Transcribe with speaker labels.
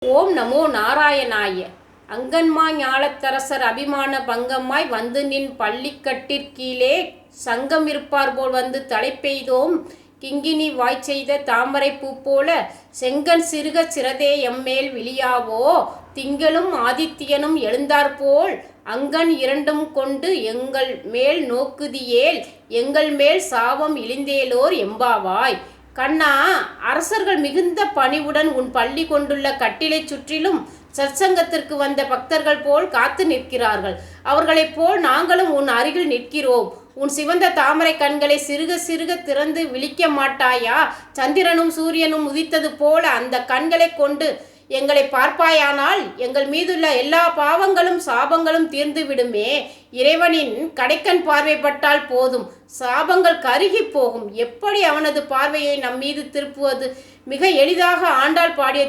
Speaker 1: ஓம் நமோ நாராயணாய. அங்கன்மா ஞாலத்தரசர் அபிமான பங்கமாய் வந்து நின் பள்ளிக்கட்டிற்கீழே சங்கம் இருப்பார் போல் வந்து தலைப்பெய்தோம் கிங்கினி வாய்ச்செய்த தாமரை பூப்போல செங்கண் சிறுகச் சிறதே எம்மேல் விழியாவோ திங்களும் ஆதித்யனும் எழுந்தாற்போல் அங்கண் இரண்டும் கொண்டு எங்கள் மேல் நோக்குதியேல் எங்கள் மேல் சாபம் இழிந்தேலோர் எம்பாவாய். கண்ணா, அரசர்கள் மிகுந்த பணிவுடன் உன் பள்ளி கொண்டுள்ள கட்டிலைச் சுற்றிலும் சற்சங்கத்திற்கு வந்த பக்தர்கள் போல் காத்து நிற்கிறார்கள். அவர்களைப் போல் நாங்களும் உன் அருகில் நிற்கிறோம். உன் சிவந்த தாமரை கண்களை சிறுக சிறுக திறந்து விழிக்க மாட்டாயா? சந்திரனும் சூரியனும் உதித்தது போல அந்த கண்களை கொண்டு எங்களை பார்ப்பாயானால் எங்கள் மீதுள்ள எல்லா பாவங்களும் சாபங்களும் தீர்ந்து விடுமே. இறைவனின் கடைக்கண் பார்வைப்பட்டால் போதும், சாபங்கள் கருகி போகும். எப்படி அவனது பார்வையை நம் மீது திருப்புவது? மிக எளிதாக ஆண்டாள் பாடிய